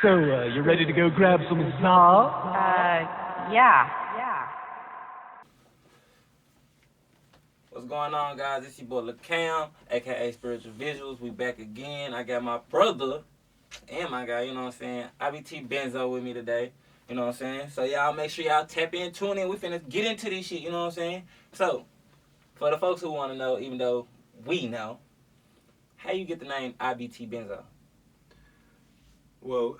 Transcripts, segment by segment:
So, you ready to go grab some za? Yeah. What's going on, guys? It's your boy LaCam, aka Spiritual Visuals. We back again. I got my brother and my guy, you know what I'm saying, IBT Benzo with me today. You know what I'm saying? So y'all make sure y'all tap in, tune in. We finna get into this shit, you know what I'm saying? So, for the folks who want to know, even though we know, how you get the name IBT Benzo? Well,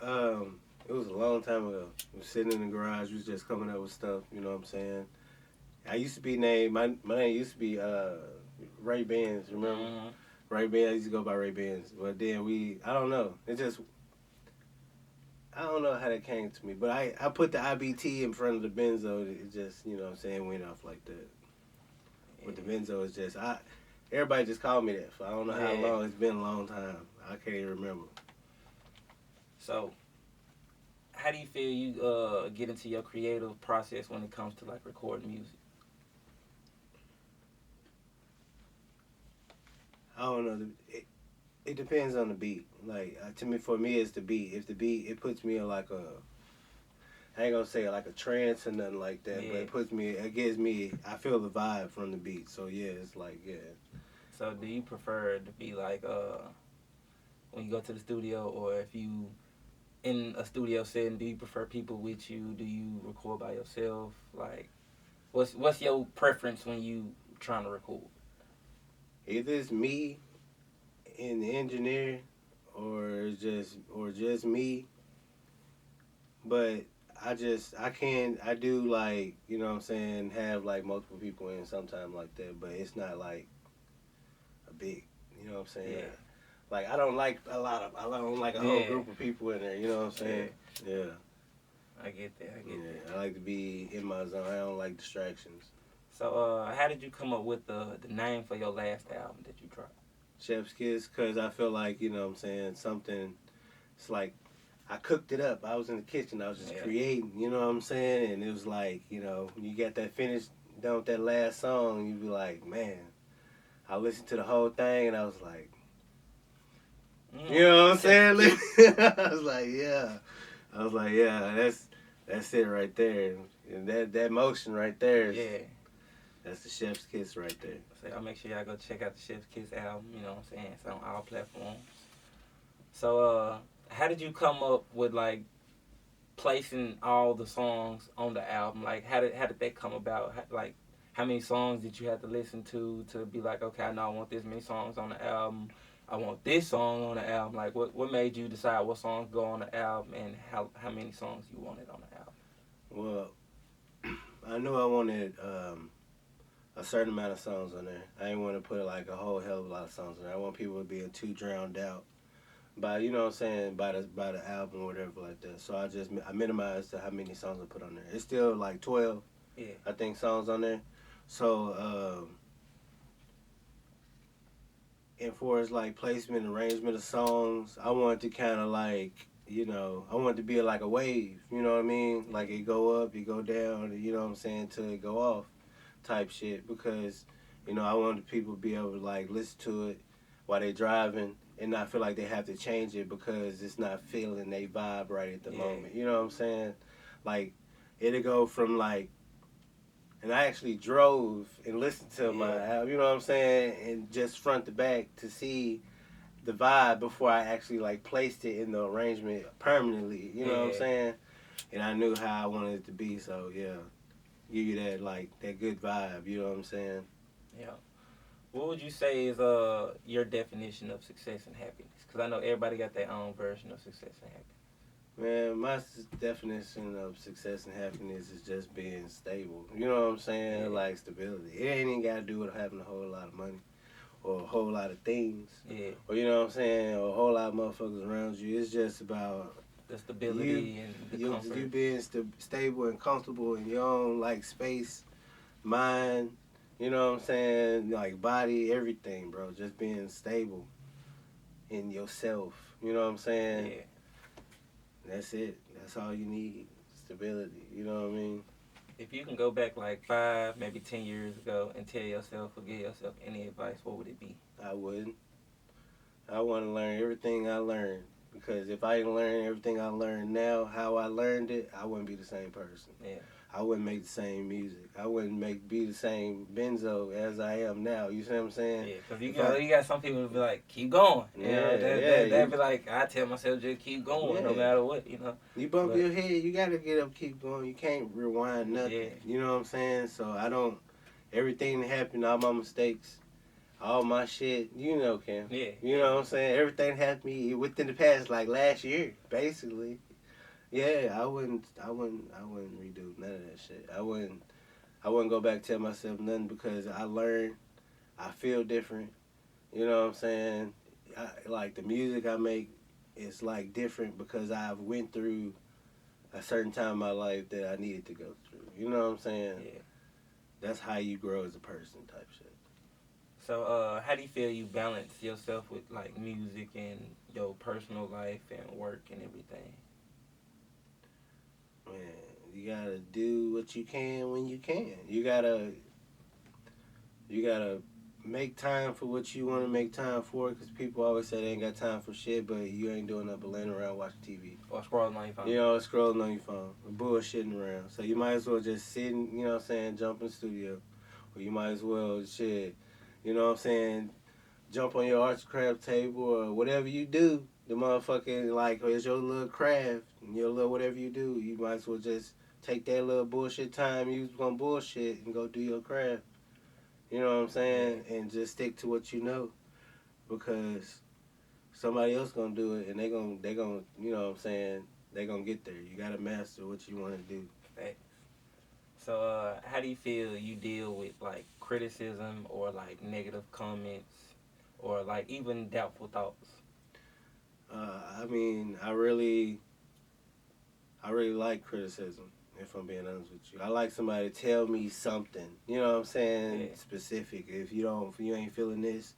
it was a long time ago. We was sitting in the garage. We was just coming up with stuff. You know what I'm saying? I used to be named. My name used to be Ray Benz. Remember? Mm-hmm. Ray Benz. I used to go by Ray Benz. But then I don't know. I don't know how that came to me. But I put the IBT in front of the Benzo. It just, you know what I'm saying, went off like that. But the Benzo is just, everybody just called me that. For I don't know how long. It's been a long time. I can't even remember. So, how do you feel you get into your creative process when it comes to like recording music? I don't know. It depends on the beat. Like for me, it's the beat. If the beat, it puts me in like I ain't gonna say like a trance or nothing like that, but it gives me. I feel the vibe from the beat. So yeah, it's like yeah. So do you prefer to be like when you go to the studio, or if you in a studio setting, do you prefer people with you? Do you record by yourself? Like, what's your preference when you trying to record? Either it's me and the engineer, or just me. But I do like, you know what I'm saying, have like multiple people in sometime like that, but it's not like a big, you know what I'm saying? Yeah. Like I don't like a whole group of people in there, you know what I'm saying? Yeah. I get that. I like to be in my zone. I don't like distractions. So how did you come up with the name for your last album that you dropped? Chef's Kiss, because I feel like, you know what I'm saying, it's like, I cooked it up. I was in the kitchen. I was just creating, you know what I'm saying? And it was like, you know, when you got that finished, done with that last song, you be like, man, I listened to the whole thing and I was like, you know what I'm saying? I was like, yeah, that's it right there. And that motion right there is, that's the Chef's Kiss right there. So y'all make sure y'all go check out the Chef's Kiss album, you know what I'm saying? It's on all platforms. So how did you come up with like placing all the songs on the album? Like how did that come about? Like how many songs did you have to listen to be like, okay, I know I want this many songs on the album. I want this song on the album. Like what made you decide what songs go on the album and how many songs you wanted on the album? Well, I knew I wanted a certain amount of songs on there. I didn't want to put like a whole hell of a lot of songs on there. I want people to be too drowned out by, you know what I'm saying, by the album or whatever like that. So I minimized how many songs I put on there. It's still like 12, I think, songs on there. So and for as like placement, arrangement of songs, I wanted to kind of like, you know, I wanted to be like a wave, you know what I mean? Like it go up, it go down, you know what I'm saying, till it go off type shit, because, you know, I wanted people to be able to like listen to it while they driving and not feel like they have to change it because it's not feeling they vibe right at the moment. You know what I'm saying? Like it'll go from like, and I actually drove and listened to my album, you know what I'm saying, and just front to back to see the vibe before I actually like placed it in the arrangement permanently, you know what I'm saying? And I knew how I wanted it to be, so yeah, give you that like that good vibe, you know what I'm saying? Yeah. What would you say is your definition of success and happiness? Because I know everybody got their own version of success and happiness. Man, my definition of success and happiness is just being stable. You know what I'm saying? Yeah. Like stability. It ain't even got to do with having a whole lot of money or a whole lot of things. Yeah. Or, you know what I'm saying, or a whole lot of motherfuckers around you. It's just about the stability and the comfort. You being stable and comfortable in your own, like, space, mind, you know what I'm saying, like, body, everything, bro. Just being stable in yourself. You know what I'm saying? Yeah. That's it. That's all you need. Stability. You know what I mean? If you can go back like 5, maybe 10 years ago and tell yourself or give yourself any advice, what would it be? I wouldn't. I want to learn everything I learned Because if I didn't learn everything I learned now, how I learned it, I wouldn't be the same person. Yeah. I wouldn't make the same music. I wouldn't be the same Benzo as I am now. You see what I'm saying? Yeah, because you got some people who be like, keep going. You know, they'd be like, I tell myself just keep going no matter what, you know. You bump your head, you got to get up, keep going. You can't rewind nothing. Yeah. You know what I'm saying? So I don't, everything that happened, all my mistakes, all my shit, you know, Cam. Yeah. You know what I'm saying? Everything happened to me within the past, like last year, basically. Yeah, I wouldn't redo none of that shit. I wouldn't go back and tell myself nothing because I learned, I feel different. You know what I'm saying? Like the music I make is like different because I've went through a certain time in my life that I needed to go through. You know what I'm saying? Yeah. That's how you grow as a person type shit. So, how do you feel you balance yourself with like music and your personal life and work and everything? Man, you gotta do what you can when you can. You gotta make time for what you want to make time for. Because people always say they ain't got time for shit, but you ain't doing nothing but laying around watching TV. Or scrolling on your phone. You know, scrolling on your phone, bullshitting around. So you might as well just sit and, you know what I'm saying, jump in the studio. Or you might as well, shit, you know what I'm saying, jump on your arts and craft table or whatever you do. The motherfucking, like, it's your little craft, your little whatever you do. You might as well just take that little bullshit time you was gonna bullshit and go do your craft. You know what I'm saying? And just stick to what you know. Because somebody else gonna do it and they gonna, you know what I'm saying, they gonna get there. You gotta master what you wanna do. Thanks. So, how do you feel you deal with like criticism or like negative comments or like even doubtful thoughts? I mean, I really like criticism, if I'm being honest with you. I like somebody to tell me something, you know what I'm saying, specific. If you ain't feeling this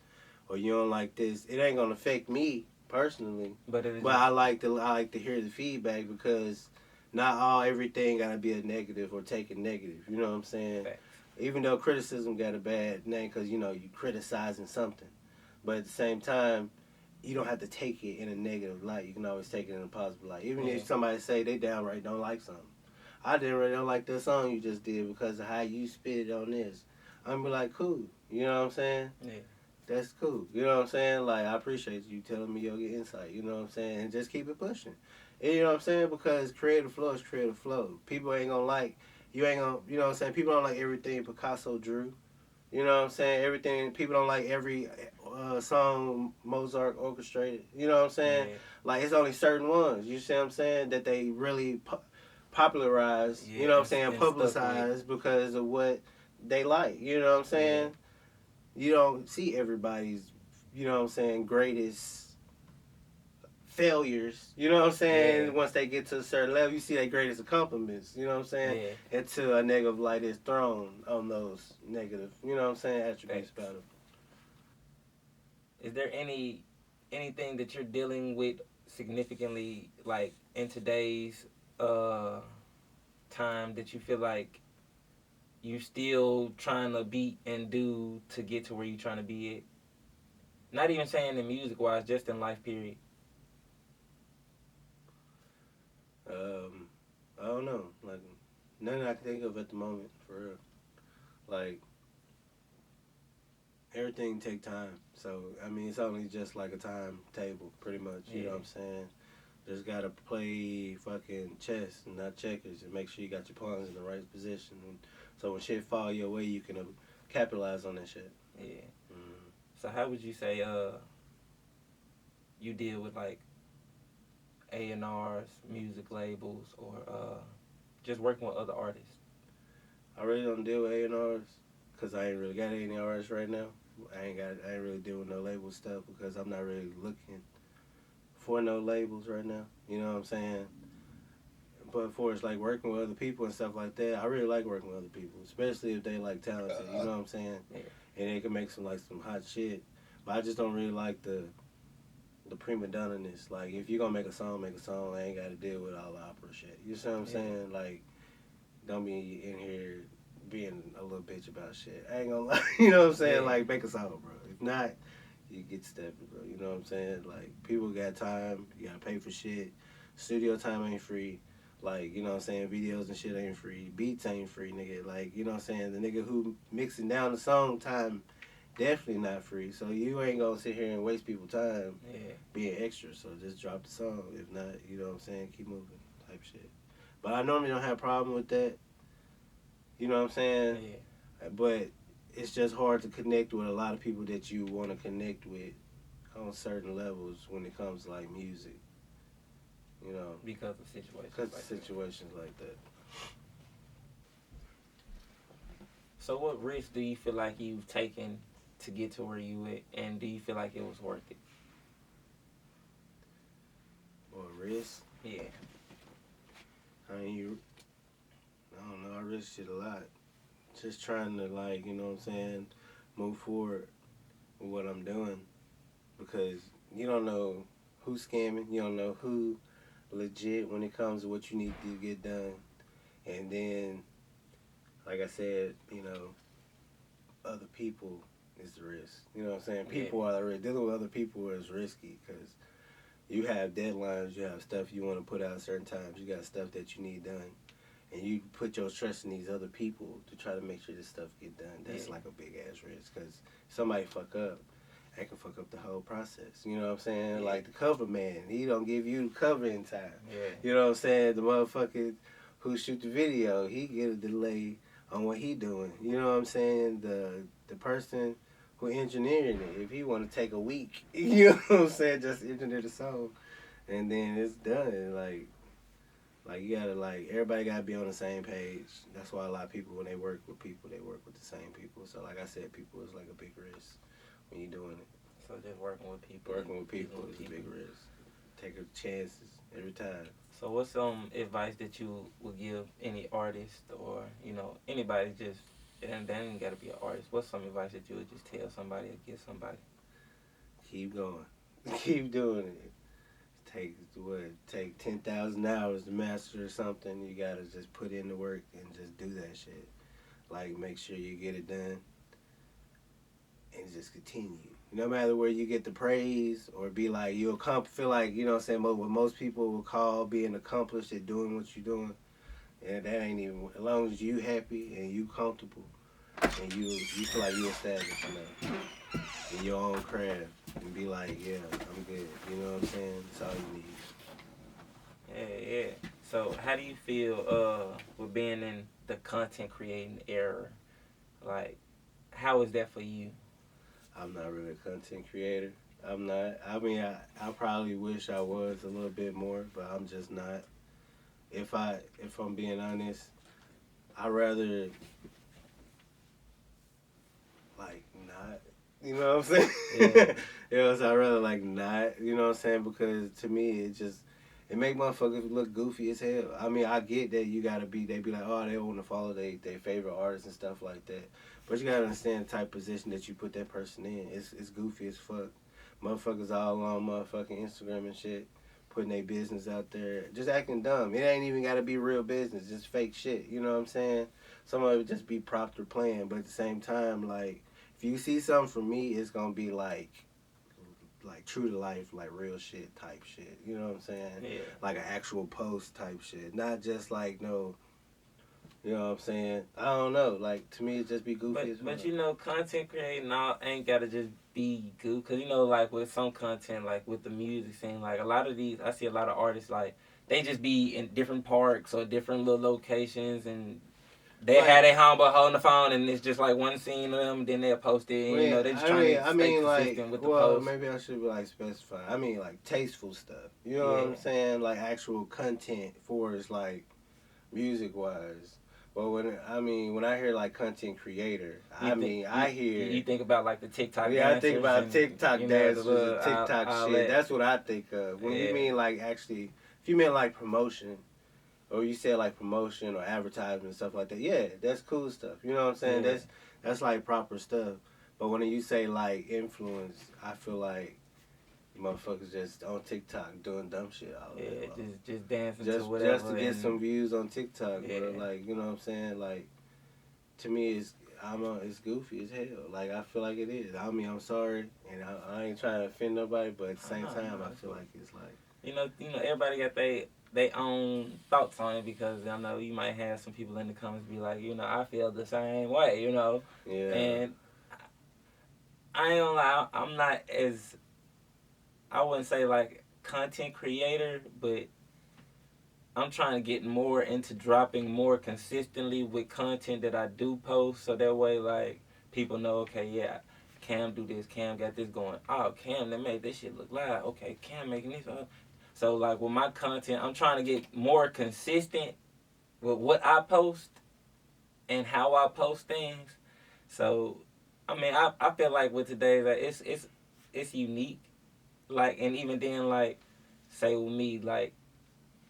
or you don't like this, it ain't gonna affect me personally. But I like to hear the feedback because not everything gotta be a negative or taken negative. You know what I'm saying? Facts. Even though criticism got a bad name because you criticizing something, but at the same time, you don't have to take it in a negative light. You can always take it in a positive light. Even if somebody say they downright don't like something, I don't like that song you just did because of how you spit it on this. I'm be like, cool. You know what I'm saying? Yeah. That's cool. You know what I'm saying? Like, I appreciate you telling me your insight. You know what I'm saying? And just keep it pushing. And you know what I'm saying? Because creative flow is creative flow. People ain't gonna like, you ain't gonna, you know what I'm saying? People don't like everything Picasso drew. You know what I'm saying? Everything, people don't like every song Mozart orchestrated. You know what I'm saying? Yeah. Like, it's only certain ones. You see what I'm saying? That they really popularized, you know what I'm saying? Publicized because of what they like. You know what I'm saying? Yeah. You don't see everybody's, you know what I'm saying, greatest failures, you know what I'm saying? Yeah. Once they get to a certain level, you see their greatest accomplishments, you know what I'm saying? Yeah. Until a negative light is thrown on those negative, you know what I'm saying, attributes about them. Is there anything that you're dealing with significantly, like, in today's time that you feel like you still trying to beat and do to get to where you're trying to be at? Not even saying in music-wise, just in life, period. I don't know. Like, nothing I can think of at the moment, for real. Like, everything take time. So, I mean, it's only just like a timetable, pretty much. You know what I'm saying? Just got to play fucking chess and not checkers and make sure you got your pawns in the right position. And so when shit fall your way, you can capitalize on that shit. Yeah. Mm-hmm. So how would you say you deal with, like, A&Rs, music labels, or just working with other artists? I really don't deal with A&Rs because I ain't really got A&Rs right now. I ain't really dealing with no label stuff because I'm not really looking for no labels right now. You know what I'm saying? But for it's like working with other people and stuff like that, I really like working with other people, especially if they like talented. You know what I'm saying? Yeah. And they can make some hot shit. But I just don't really like the prima donna-ness. Like, if you're gonna make a song, I ain't gotta deal with all the opera shit. You see what I'm saying? Like, don't be in here being a little bitch about shit. I ain't gonna lie. You know what I'm saying? Like, make a song, bro. If not, you get stepping, bro. You know what I'm saying? Like, people got time. You gotta pay for shit. Studio time ain't free. Like, you know what I'm saying? Videos and shit ain't free. Beats ain't free, nigga. Like, you know what I'm saying? The nigga who mixing down the song time definitely not free. So you ain't gonna sit here and waste people time being extra. So just drop the song. If not, you know what I'm saying? Keep moving type shit. But I normally don't have a problem with that. You know what I'm saying? Yeah. But it's just hard to connect with a lot of people that you want to connect with on certain levels when it comes to like music. You know, Because of situations. because of situations like that. So what risks do you feel like you've taken to get to where you at, and do you feel like it was worth it? Or risk? Yeah. I don't know. I risk shit a lot. Just trying to like, you know what I'm saying, move forward with what I'm doing, because you don't know who's scamming. You don't know who legit when it comes to what you need to get done. And then, like I said, you know, other people is the risk. You know what I'm saying? People are the risk. Dealing with other people is risky because you have deadlines, you have stuff you want to put out at certain times, you got stuff that you need done. And you put your trust in these other people to try to make sure this stuff get done. That's like a big ass risk because somebody fuck up, that can fuck up the whole process. You know what I'm saying? Yeah. Like the cover man, he don't give you the cover in time. Yeah. You know what I'm saying? The motherfucker who shoot the video, he get a delay on what he doing. You know what I'm saying? The person who engineering it, if he want to take a week, you know what I'm saying, just engineer the song, and then it's done. Like you gotta everybody gotta be on the same page. That's why a lot of people when they work with people, they work with the same people. So like I said, people is like a big risk when you're doing it. So just working with people. Working with people is a big risk. Taking chances every time. So what's some advice that you would give any artist or, you know, anybody just, and they ain't gotta be an artist, what's some advice that you would just tell somebody or give somebody? Keep going. Keep doing it. Take 10,000 hours to master something. You gotta just put in the work and just do that shit. Like make sure you get it done and just continue. No matter where you get the praise or be like you feel like, you know what I'm saying, what most people will call being accomplished at doing what you're doing. And that ain't even, as long as you happy and you comfortable and you feel like you established enough in your own craft and be like, yeah, I'm good. You know what I'm saying? That's all you need. Yeah. So how do you feel with being in the content creating era? Like, how is that for you? I'm not really a content creator. I'm not. I mean, I probably wish I was a little bit more, but I'm just not. If I'm being honest, I'd rather like not. You know what I'm saying? Yeah. You know, so I'd rather like not. You know what I'm saying? Because to me, it make motherfuckers look goofy as hell. I mean, I get that you gotta be. They be like, oh, they want to follow their favorite artists and stuff like that. But you gotta understand the type of position that you put that person in. It's goofy as fuck. Motherfuckers all on motherfucking Instagram and shit, putting their business out there, just acting dumb. It ain't even gotta be real business, just fake shit. You know what I'm saying? Some of it just be propped or playing, but at the same time, like if you see something from me, it's gonna be like true to life, like real shit type shit. You know what I'm saying? Yeah. Like an actual post type shit, not just like no. You know what I'm saying? I don't know. Like to me, it just be goofy as fuck. But you know, content creating all ain't gotta just be good. Cause you know, like with some content, like with the music scene, like a lot of these, I see a lot of artists like they just be in different parks or different little locations, and they had their homeboy holding the phone, and it's just like one scene of them. Then they'll post it, and you know they just trying to stay consistent with the post. Maybe I should like specify. I mean, like tasteful stuff. You know what I'm saying? Like actual content for is like music wise. But when I hear like content creator, I hear. You think about like the TikTok. Yeah, I think about and, TikTok dancers and TikTok shit. That. That's what I think of. When you mean like actually, if you mean like promotion, or you said like promotion or advertisement and stuff like that, yeah, that's cool stuff. You know what I'm saying? Yeah. That's like proper stuff. But when you say like influence, I feel like motherfuckers just on TikTok doing dumb shit all day long. Just dancing to whatever. Just to get some views on TikTok. Yeah. Bro. Like, you know what I'm saying? Like, to me, it's goofy as hell. Like, I feel like it is. I mean, I'm sorry, and I ain't trying to offend nobody, but at the same time, I feel like it's like, everybody got they own thoughts on it, because I know you might have some people in the comments be like, I feel the same way, yeah. And I ain't gonna lie, I'm not as, I wouldn't say like content creator, but I'm trying to get more into dropping more consistently with content that I do post, so that way, like, people know, okay, yeah, Cam do this, Cam got this going. Oh, Cam, they made this shit look live. Okay, Cam making this. So, like, with my content, I'm trying to get more consistent with what I post and how I post things. So, I mean, I feel like with today, that it's unique. Like, and even then, like, say with me, like,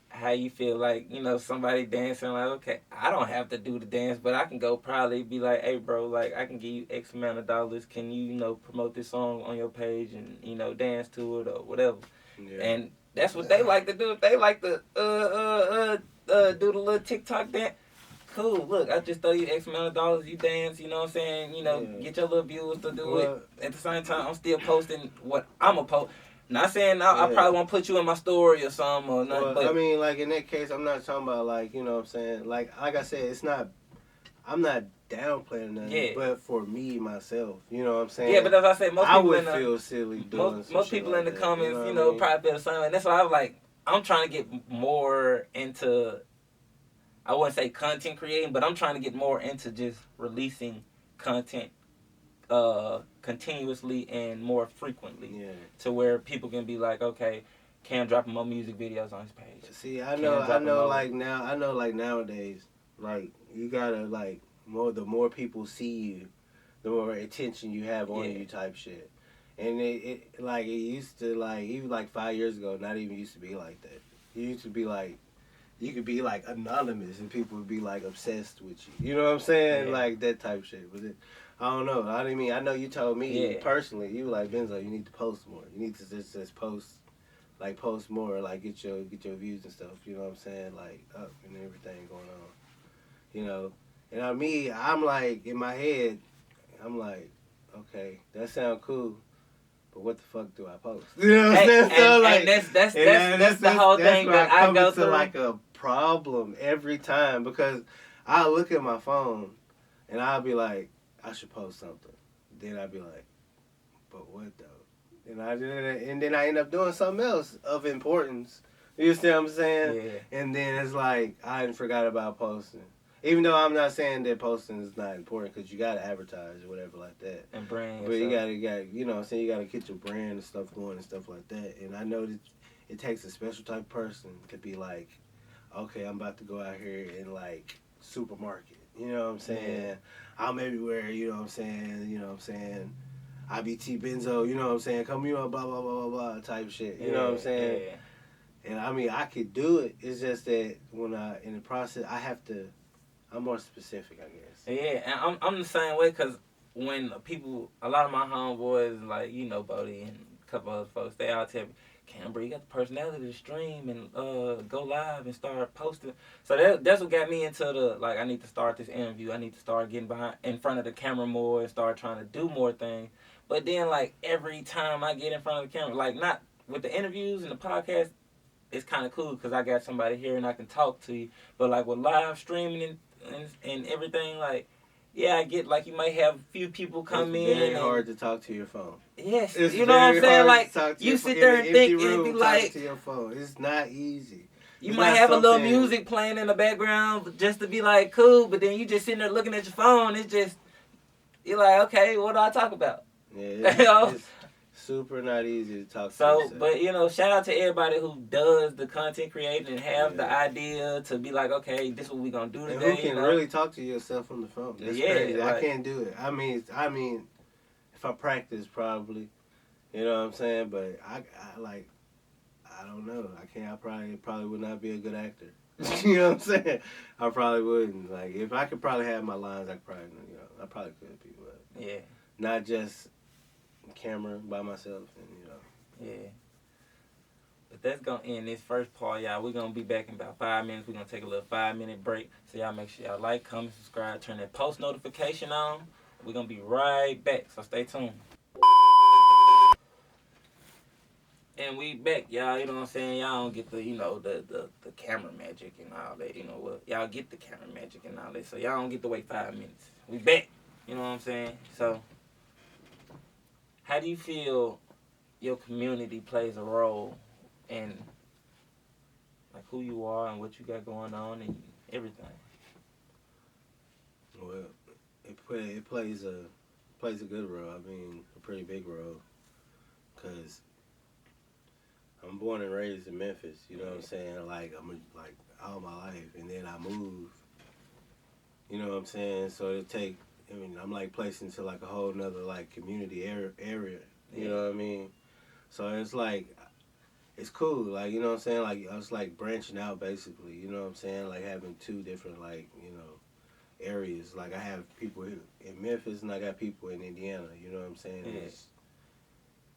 how you feel like, somebody dancing, like, okay, I don't have to do the dance, but I can go probably be like, hey, bro, like, I can give you X amount of dollars. Can you, promote this song on your page and, dance to it or whatever. Yeah. And that's what they like to do. If they like to do the little TikTok dance, cool. Look, I just throw you X amount of dollars, you dance, you know what I'm saying? Get your little viewers to do it. At the same time, I'm still posting what I'm going to post. Not saying I probably won't put you in my story or something or nothing. But I mean, like, in that case, I'm not talking about, like, you know what I'm saying? Like I said, it's not, I'm not downplaying nothing, Yeah. but for me, myself, you know what I'm saying? Yeah, but as I said, most people I would feel silly doing most people like in the that, comments, you know what I mean? probably feel the same way. And that's why I was like, I'm trying to get more into, I wouldn't say content creating, but I'm trying to get more into just releasing content continuously and more frequently, to where people can be like, okay, Cam dropping more music videos on his page. See, I know, like nowadays, like, you gotta, like, the more people see you, the more attention you have on you, type shit. And it used to, like, even like 5 years ago, not even used to be like that. It used to be like, you could be like anonymous and people would be like obsessed with you. You know what I'm saying? Yeah. Like that type shit. But I don't know. I know you told me personally, you were like, Benzo, you need to post more. You need to just post, like, post more, like, get your views and stuff. You know what I'm saying? Like, up and everything going on. And I'm like, in my head, I'm like, okay, that sound cool. But what the fuck do I post? You know what I'm saying? So, like, that's the whole thing that I go through. Like a problem every time, because I look at my phone and I'll be like, I should post something. Then I'll be like, but what though? And then I end up doing something else of importance. You see what I'm saying? Yeah. And then it's like I forgot about posting. Even though I'm not saying that posting is not important, because you gotta advertise or whatever like that. And brand. But you gotta, you know what I'm saying, you gotta get your brand and stuff going and stuff like that. And I know that it takes a special type of person to be like, okay, I'm about to go out here and, like, supermarket. You know what I'm saying? Yeah. I'm everywhere, you know what I'm saying? IBT Benzo, you know what I'm saying? Come, blah, blah, blah, blah, blah, type shit. You know what I'm saying? Yeah. And I mean, I could do it. It's just that when in the process, I'm more specific, I guess. Yeah, and I'm the same way, because when a lot of my homeboys, like, Bodie and a couple other folks, they all tell me, Camber, you got the personality to stream and go live and start posting. So that's what got me into I need to start this interview. I need to start getting in front of the camera more and start trying to do more things. But then, like, every time I get in front of the camera, like, not with the interviews and the podcast, it's kind of cool because I got somebody here and I can talk to you. But, like, with live streaming and everything, like, yeah, I get, like, you might have a few people come in. It's very hard to talk to your phone. Yes, it's you know what I'm saying? Like, you sit there and think and be like, to your phone. It's not easy. You might have a little music playing in the background just to be like, cool, but then you just sitting there looking at your phone. It's just, you're like, okay, what do I talk about? Yeah, it's super not easy to talk to yourself. But, shout out to everybody who does the content creating and have the idea to be like, okay, this is what we going to do today. And who can really talk to yourself on the phone. That's crazy. Right. I can't do it. I mean, if I practice, probably, you know what I'm saying? But I don't know. I can't. I probably would not be a good actor. You know what I'm saying? I probably wouldn't. Like, if I could probably have my lines, I probably could be. But not just camera by myself, and Yeah. But that's going to end this first part, y'all. We're going to be back in about 5 minutes. We're going to take a little 5-minute break. So y'all make sure y'all like, comment, subscribe, turn that post notification on. We're going to be right back, so stay tuned. And we back, y'all. You know what I'm saying? Y'all don't get the, the camera magic and all that. You know what? Y'all get the camera magic and all that. So y'all don't get to wait 5 minutes. We back. You know what I'm saying? So, how do you feel your community plays a role in, like, who you are and what you got going on and everything? Well, it plays a good role. I mean, a pretty big role, because I'm born and raised in Memphis. You know what I'm saying? Like, like all my life, and then I moved. You know what I'm saying? So it take. I mean, I'm like placed into like a whole nother like community area. You know what I mean? So it's like, it's cool. Like, you know what I'm saying? Like, I was like branching out basically. You know what I'm saying? Like having two different like, areas. Like, I have people in Memphis and I got people in Indiana. You know what I'm saying? Yeah.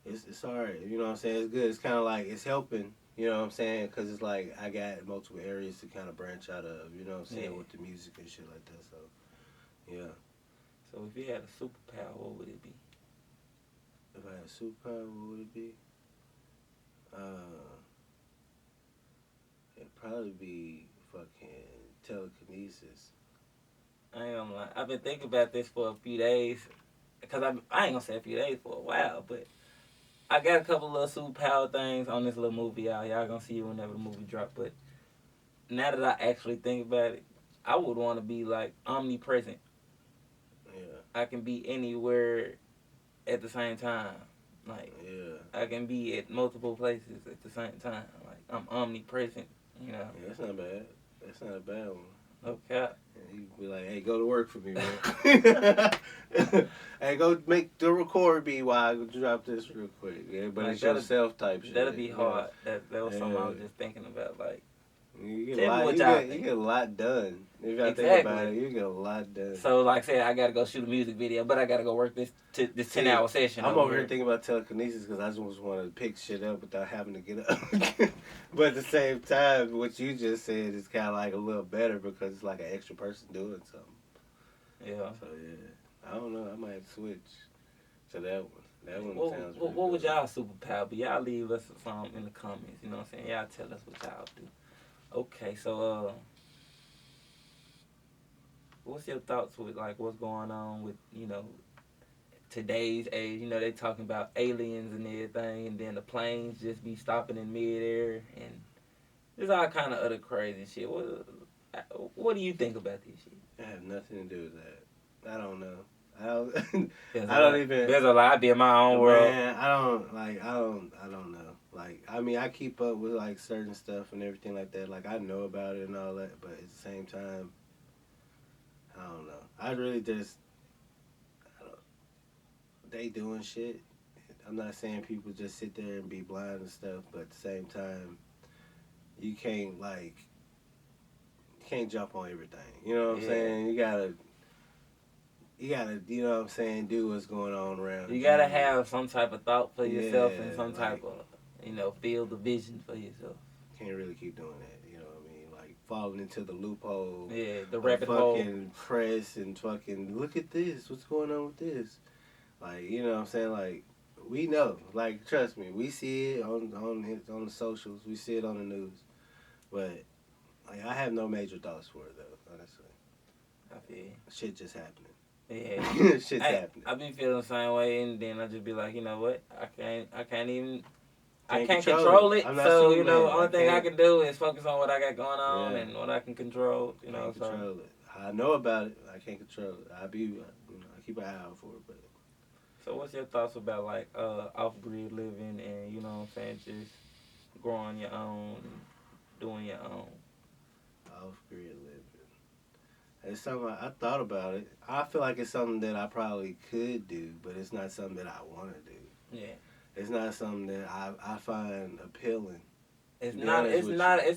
It's alright. You know what I'm saying? It's good. It's kind of like, it's helping. You know what I'm saying? Because it's like I got multiple areas to kind of branch out of. You know what I'm saying? With the music and shit like that. So, yeah. So if you had a superpower, what would it be? If I had a superpower, what would it be? It'd probably be fucking telekinesis. I ain't gonna lie. I've been thinking about this for a few days. Because I ain't gonna say a few days, for a while. But I got a couple little superpower things on this little movie, y'all. Y'all gonna see it whenever the movie drop. But now that I actually think about it, I would want to be, like, omnipresent. Yeah. I can be anywhere at the same time. Like, I can be at multiple places at the same time. Like, I'm omnipresent, you know. Yeah, that's not bad. That's not a bad one. No cap. And you be like, hey, go to work for me, man. Hey, go make the record be while I drop this real quick. Yeah, but like, it's yourself type shit. That'll be hard. That was something I was just thinking about. Like, you get a lot done. If I think about it, you get a lot done. So, like I said, I gotta go shoot a music video, but I gotta go work this 10-hour session. I'm over here thinking about telekinesis because I just want to pick shit up without having to get up. But at the same time, what you just said is kind of like a little better because it's like an extra person doing something. Yeah. So yeah, I don't know. I might switch to that one. That one sounds. What would y'all superpower be? Y'all leave us some in the comments. You know what I'm saying? Y'all tell us what y'all do. Okay, so what's your thoughts with, like, what's going on with, today's age? You know, they talking about aliens and everything, and then the planes just be stopping in midair, and there's all kind of other crazy shit. What do you think about this shit? I have nothing to do with that. I don't know. I don't. There's a lot. I be in my own world. Man, I don't know. Like, I mean, I keep up with like certain stuff and everything like that. Like, I know about it and all that, but at the same time, I don't know. I really just, they doing shit. I'm not saying people just sit there and be blind and stuff, but at the same time, you can't jump on everything. You know what I'm saying? You gotta, you know what I'm saying, do what's going on around. You gotta have some type of thought for yourself and some type of, field the vision for yourself. Can't really keep doing that, you know what I mean? Like, falling into the loophole. Yeah, the rabbit hole. Fucking press and fucking, look at this, what's going on with this? Like, you know what I'm saying? Like, we know. Like, trust me, we see it on the socials, we see it on the news. But, like, I have no major thoughts for it, though, honestly. I feel you. Shit just happening. Yeah. Shit's happening. I be feeling the same way, and then I just be like, you know what? I can't control it. So, only thing I can do is focus on what I got going on and what I can control. Can't control it. I know about it. I can't control it. I keep an eye out for it. But so, what's your thoughts about, like, off-grid living and, you know what I'm saying, just growing your own, doing your own? Off-grid living. It's something I thought about it. I feel like it's something that I probably could do, but it's not something that I want to do. Yeah. It's not something that I find appealing. It's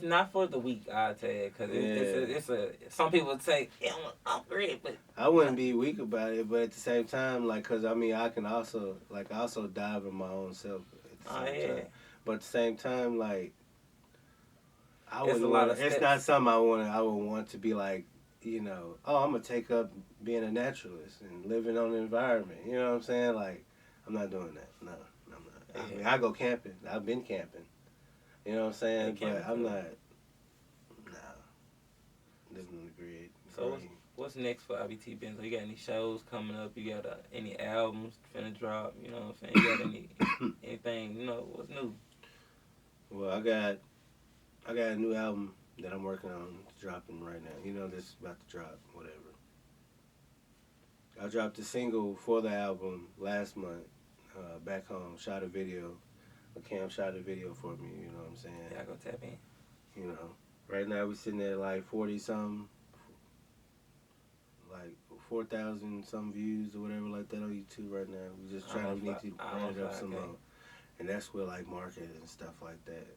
not for the weak, I'll tell you, because some people would say, I'm off-grid, but I wouldn't be weak about it, but at the same time, like, because I mean, I can also dive in my own self at the same time. but at the same time, like I It's a wouldn't lot want. of It's steps. not something I would want to be like, you know. Oh, I'm gonna take up being a naturalist and living on the environment. You know what I'm saying? Like, I'm not doing that. No, I'm not. I mean, I go camping. I've been camping. You know what I'm saying? Yeah, But camping I'm too. not. Nah, living on the grid. So what's next for IBT Benzo? You got any shows coming up? You got any albums finna drop? You know what I'm saying? You got anything? You know what's new? Well, I got a new album that I'm working on dropping right now. You know, this about to drop. Whatever. I dropped a single for the album last month. Back home, shot a video. Cam shot a video for me. You know what I'm saying? Yeah, I go tap in. You know, right now we sitting at like 40 something, like 4,000 some views or whatever like that on YouTube right now. We just trying to need to run it up some more, and that's where like market and stuff like that.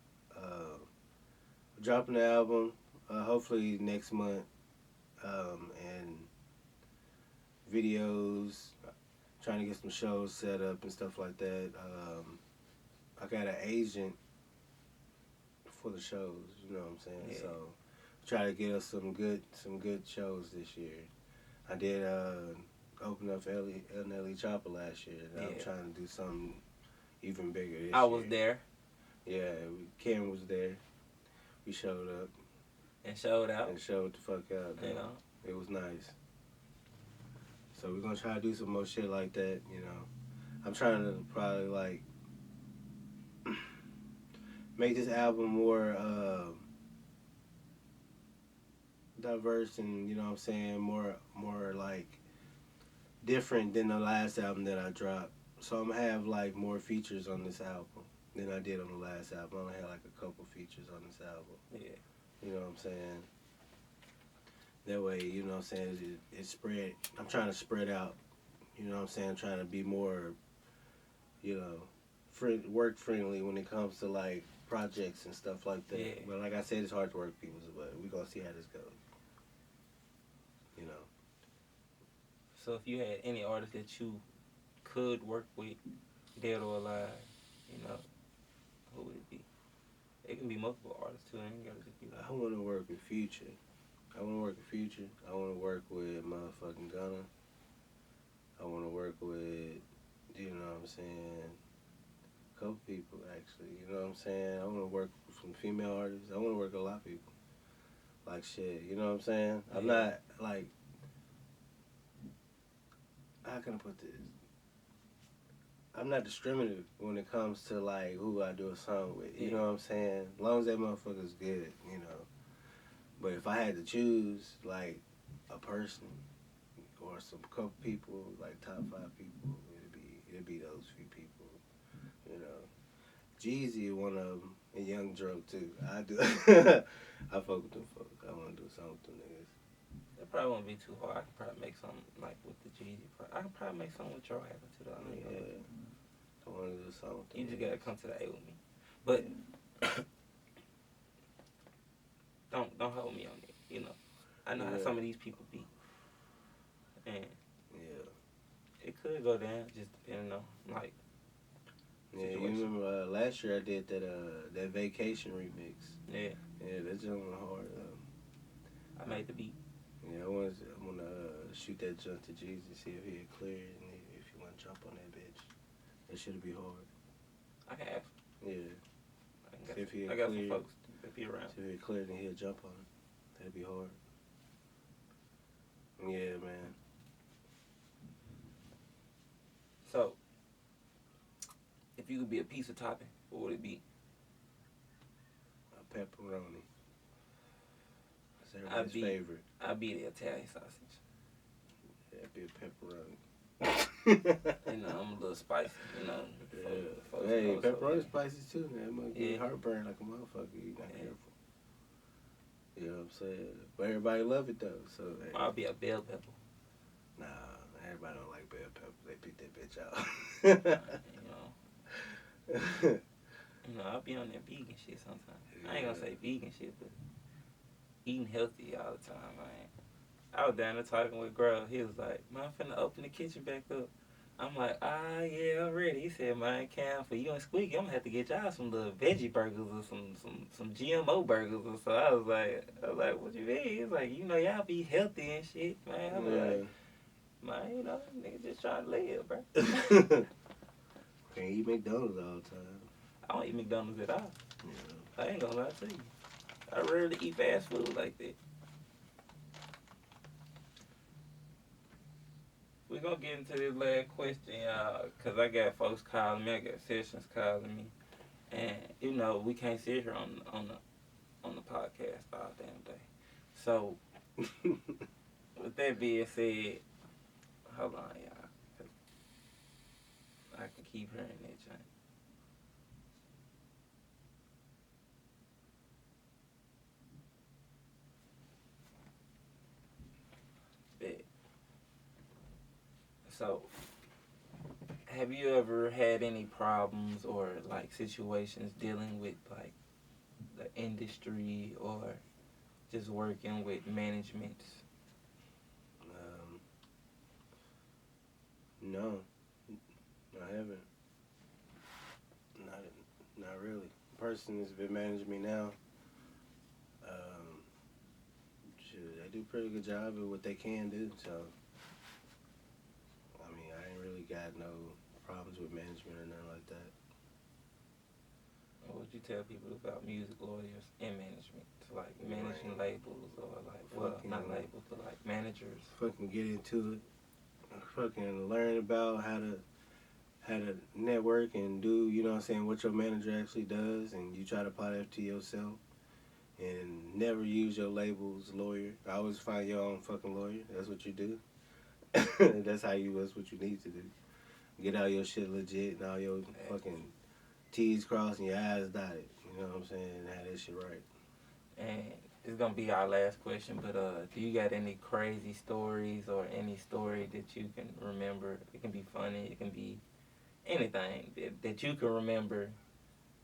Dropping the album, hopefully next month, and videos. Trying to get some shows set up and stuff like that. I got an agent for the shows. You know what I'm saying? Yeah. So try to get us some good shows this year. I did open up for Nelly Chopper last year. And I'm trying to do something even bigger this year. I was there. Yeah, Cam was there. We showed up. And showed out. And showed the fuck out. You know. It was nice. So we're gonna try to do some more shit like that, you know. I'm trying to probably like make this album more diverse and, you know what I'm saying, more like different than the last album that I dropped. So I'm gonna have like more features on this album than I did on the last album. I only had like a couple features on this album. Yeah. You know what I'm saying? That way, you know what I'm saying, it spread. I'm trying to spread out. You know what I'm saying? Trying to be more, you know, work friendly when it comes to like projects and stuff like that. Yeah. But like I said, it's hard to work with people, but we're gonna see how this goes. You know. So if you had any artist that you could work with, dead or alive, you know, who would it be? It can be multiple artists too. It ain't gotta just be like. I want to work with Future. I want to work with Future. I want to work with motherfucking Gunna. I want to work with, you know what I'm saying, a couple people actually. You know what I'm saying? I want to work with some female artists. I want to work with a lot of people. Like shit, you know what I'm saying? I'm not like, how can I put this? I'm not discriminative when it comes to like who I do a song with. You know what I'm saying? As long as that motherfucker's good, you know. But if I had to choose, like, a person or some couple people, like top 5 people, it'd be those few people, you know. Jeezy, one of them, and Young Drunk too. I do. I fuck with them folks. I want to do something with them niggas. It probably won't be too hard. I can probably make something like with the Jeezy. I can probably make something with Joe Happen too. Though. Yeah. I want to do something with them. You just gotta come to the A with me, but. Don't hold me on it, you know. I know how some of these people be. And it could go down, just depending on like situation. You remember last year I did that Vacation remix. Yeah. Yeah, that joint went hard. I made the beat. Yeah, I wanna shoot that junk to Jeezy, see if he'll clear it and if he wanna jump on that bitch. That shit'll be hard. I can ask. Yeah. See if he'll I got clear some folks that be around. See if he'll clear it and he'll jump on it. That'd be hard. Yeah, man. So, if you could be a pizza topping, what would it be? A pepperoni. That's everybody's favorite. I'd be the Italian sausage. Yeah, it'd be a pepperoni. You know, I'm a little spicy, you know. Yeah. Hey, pepperoni spicy too, man. It might get heartburn like a motherfucker. You're not careful. You know what I'm saying? But everybody love it though, so. Hey. I'll be a bell pepper. Nah, everybody don't like bell pepper. They pick that bitch out. You know, I'll be on that vegan shit sometimes. I ain't gonna say vegan shit, but eating healthy all the time, man. I was down there talking with girl. He was like, man, I'm finna open the kitchen back up. I'm like, yeah, I'm ready. He said, man, Cam, for you and Squeaky, I'm gonna have to get y'all some little veggie burgers or some GMO burgers or so. I was like, what you mean? He's like, y'all be healthy and shit, man. I'm like, man, nigga just trying to live, bro. Can't eat McDonald's all the time. I don't eat McDonald's at all. Yeah. I ain't gonna lie to you. I rarely eat fast food like that. We're gonna get into this last question, y'all, because I got folks calling me, I got sessions calling me, and we can't sit here on the podcast all damn day. So, with that being said, hold on, y'all, 'cause I can keep hearing that change. Bet. So, have you ever had any problems or like situations dealing with like the industry or just working with managements? No, I haven't. Not really. The person that's been managing me now, they do a pretty good job at what they can do. So, I mean, I ain't really got no problems with management or nothing like that. What would you tell people about music lawyers and management? Like managing labels or like, not labels, but like managers. Fucking get into it. Fucking learn about how to network and do, what your manager actually does, and you try to apply that to yourself. And never use your label's lawyer. Always find your own fucking lawyer. That's what you do. That's what you need to do. Get all your shit legit and all your fucking T's crossed and your I's dotted. You know what I'm saying? And have that shit right. And it's gonna be our last question, but do you got any crazy stories or any story that you can remember? It can be funny, it can be anything that you can remember,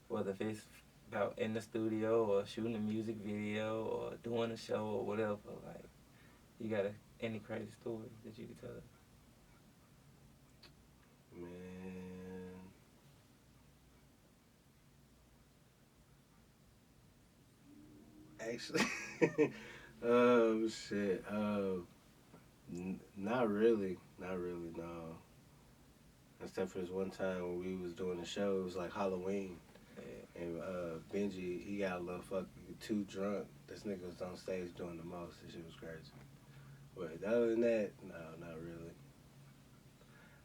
whether if it's about in the studio or shooting a music video or doing a show or whatever. Like, you got any crazy story that you can tell us? Man. Actually, shit. Not really, no. Except for this one time when we was doing the show, it was like Halloween. Yeah. And Benji, he got a little fucking too drunk. This nigga was on stage doing the most. This shit was crazy. But other than that, no, not really.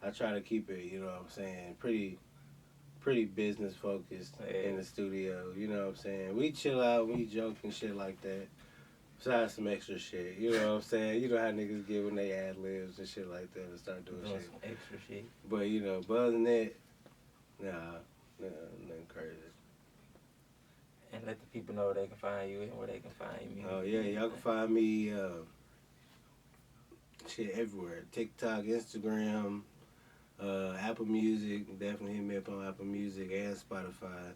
I try to keep it, you know what I'm saying, pretty business focused in the studio, you know what I'm saying. We chill out, we joke and shit like that. Besides some extra shit, you know what I'm saying. You know how niggas get when they ad libs and shit like that and start doing shit. Some extra shit. But other than that, nah, nothing crazy. And let the people know where they can find you and where they can find you. Oh yeah, y'all can find me shit everywhere. TikTok, Instagram, Apple Music. Definitely hit me up on Apple Music and Spotify.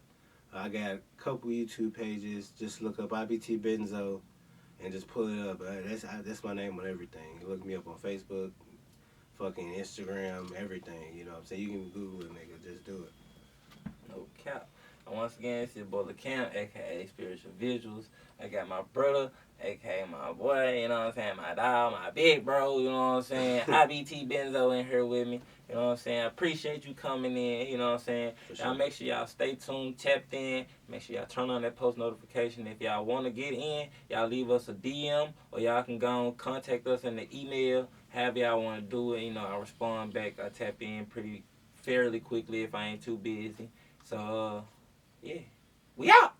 I got a couple YouTube pages. Just look up IBT Benzo and just pull it up. That's my name on everything. You look me up on Facebook, fucking Instagram, everything. You know what I'm saying? You can Google it, nigga. Just do it. No cap. And once again, it's your boy Cam, a.k.a. Spiritual Visuals. I got my brother, a.k.a. my boy, you know what I'm saying, my dog, my big bro, you know what I'm saying, IBT Benzo in here with me, you know what I'm saying. I appreciate you coming in, you know what I'm saying. Sure. Y'all make sure y'all stay tuned, tapped in, make sure y'all turn on that post notification. If y'all want to get in, y'all leave us a DM, or y'all can go and contact us in the email, however y'all want to do it. I respond back, I tap in fairly quickly if I ain't too busy. So, yeah, we out.